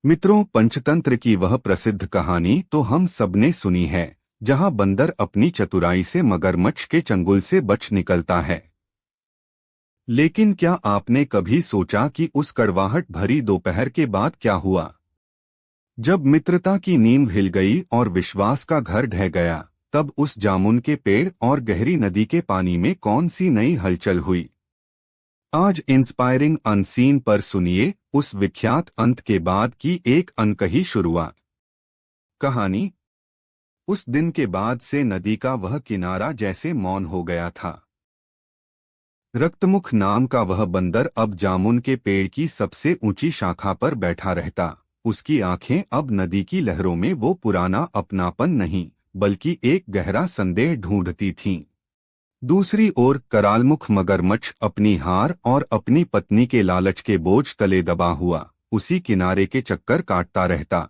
मित्रों, पंचतंत्र की वह प्रसिद्ध कहानी तो हम सबने सुनी है, जहां बंदर अपनी चतुराई से मगरमच्छ के चंगुल से बच निकलता है। लेकिन क्या आपने कभी सोचा कि उस कड़वाहट भरी दोपहर के बाद क्या हुआ? जब मित्रता की नींव हिल गई और विश्वास का घर ढह गया, तब उस जामुन के पेड़ और गहरी नदी के पानी में कौन सी नई हलचल हुई? आज इंस्पायरिंग अनसीन पर सुनिए उस विख्यात अंत के बाद की एक अनकही शुरुआत। कहानी। उस दिन के बाद से नदी का वह किनारा जैसे मौन हो गया था। रक्तमुख नाम का वह बंदर अब जामुन के पेड़ की सबसे ऊंची शाखा पर बैठा रहता। उसकी आंखें अब नदी की लहरों में वो पुराना अपनापन नहीं, बल्कि एक गहरा संदेह ढूंढती थीं। दूसरी ओर करालमुख मगरमच्छ अपनी हार और अपनी पत्नी के लालच के बोझ तले दबा हुआ उसी किनारे के चक्कर काटता रहता।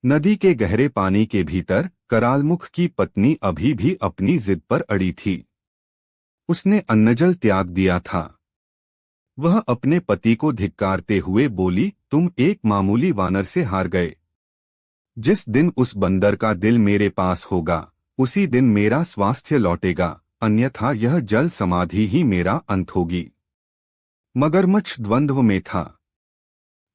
नदी के गहरे पानी के भीतर करालमुख की पत्नी अभी भी अपनी जिद पर अड़ी थी। उसने अन्नजल त्याग दिया था। वह अपने पति को धिक्कारते हुए बोली, तुम एक मामूली वानर से हार गए। जिस दिन उस बंदर का दिल मेरे पास होगा, उसी दिन मेरा स्वास्थ्य लौटेगा, अन्यथा यह जल समाधि ही मेरा अंत होगी। मगरमच्छ द्वंद्व में था।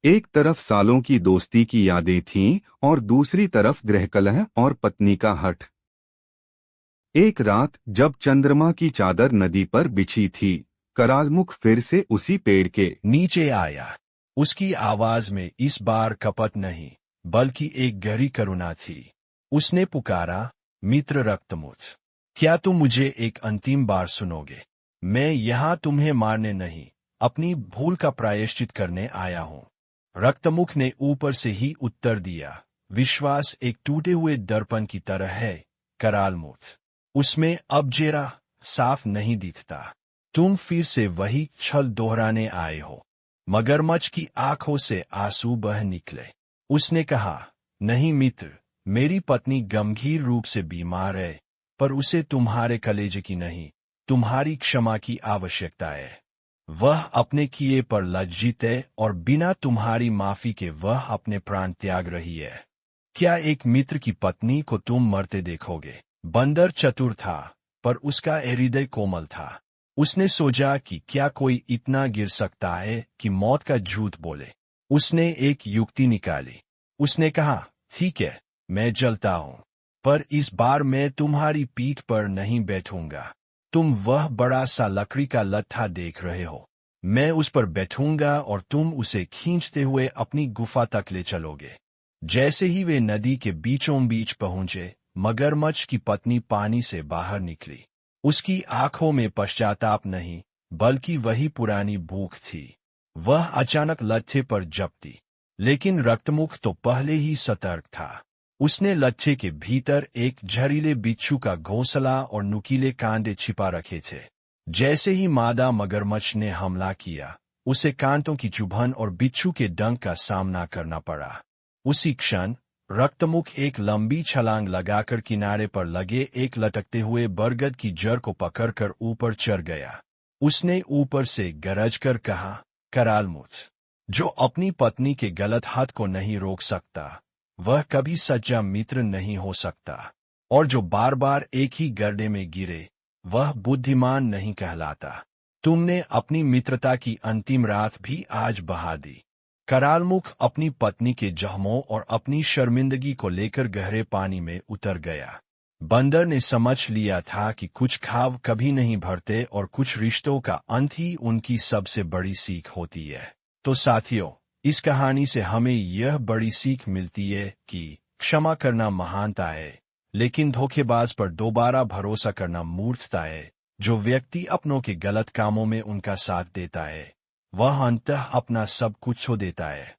एक तरफ सालों की दोस्ती की यादें थीं और दूसरी तरफ गृहकलह और पत्नी का हठ। एक रात जब चंद्रमा की चादर नदी पर बिछी थी, करालमुख फिर से उसी पेड़ के नीचे आया। उसकी आवाज में इस बार कपट नहीं, बल्कि एक गहरी करुणा थी। उसने पुकारा, मित्र रक्तमुख, क्या तुम मुझे एक अंतिम बार सुनोगे? मैं यहाँ तुम्हें मारने नहीं, अपनी भूल का प्रायश्चित करने आया हूँ। रक्तमुख ने ऊपर से ही उत्तर दिया, विश्वास एक टूटे हुए दर्पण की तरह है करालमुख। उसमें अब जरा साफ नहीं दिखता। तुम फिर से वही छल दोहराने आए हो। मगरमच्छ की आंखों से आंसू बह निकले। उसने कहा, नहीं मित्र, मेरी पत्नी गंभीर रूप से बीमार है, पर उसे तुम्हारे कलेजे की नहीं, तुम्हारी क्षमा की आवश्यकता है। वह अपने किए पर लज्जित है और बिना तुम्हारी माफी के वह अपने प्राण त्याग रही है। क्या एक मित्र की पत्नी को तुम मरते देखोगे? बंदर चतुर था, पर उसका हृदय कोमल था। उसने सोचा कि क्या कोई इतना गिर सकता है कि मौत का झूठ बोले। उसने एक युक्ति निकाली। उसने कहा, ठीक है, मैं जलता हूँ, पर इस बार मैं तुम्हारी पीठ पर नहीं बैठूंगा। तुम वह बड़ा सा लकड़ी का लट्ठा देख रहे हो, मैं उस पर बैठूंगा और तुम उसे खींचते हुए अपनी गुफा तक ले चलोगे। जैसे ही वे नदी के बीचों बीच पहुंचे, मगरमच्छ की पत्नी पानी से बाहर निकली। उसकी आंखों में पश्चाताप नहीं, बल्कि वही पुरानी भूख थी। वह अचानक लट्ठे पर झपटी, लेकिन रक्तमुख तो पहले ही सतर्क था। उसने लट्ठे के भीतर एक जहरीले बिच्छू का घोंसला और नुकीले कांटे छिपा रखे थे। जैसे ही मादा मगरमच्छ ने हमला किया, उसे कांटों की चुभन और बिच्छू के डंक का सामना करना पड़ा। उसी क्षण रक्तमुख एक लंबी छलांग लगाकर किनारे पर लगे एक लटकते हुए बरगद की जड़ को पकड़कर ऊपर चढ़ गया। उसने ऊपर से गरज कर कहा, करालमुख, जो अपनी पत्नी के गलत हाथ को नहीं रोक सकता, वह कभी सच्चा मित्र नहीं हो सकता। और जो बार बार एक ही गड्ढे में गिरे, वह बुद्धिमान नहीं कहलाता। तुमने अपनी मित्रता की अंतिम रात भी आज बहा दी। करालमुख अपनी पत्नी के जख्मों और अपनी शर्मिंदगी को लेकर गहरे पानी में उतर गया। बंदर ने समझ लिया था कि कुछ घाव कभी नहीं भरते और कुछ रिश्तों का अंत ही उनकी सबसे बड़ी सीख होती है। तो साथियों, इस कहानी से हमें यह बड़ी सीख मिलती है कि क्षमा करना महानता है, लेकिन धोखेबाज पर दोबारा भरोसा करना मूर्खता है। जो व्यक्ति अपनों के गलत कामों में उनका साथ देता है, वह अंततः अपना सब कुछ खो देता है।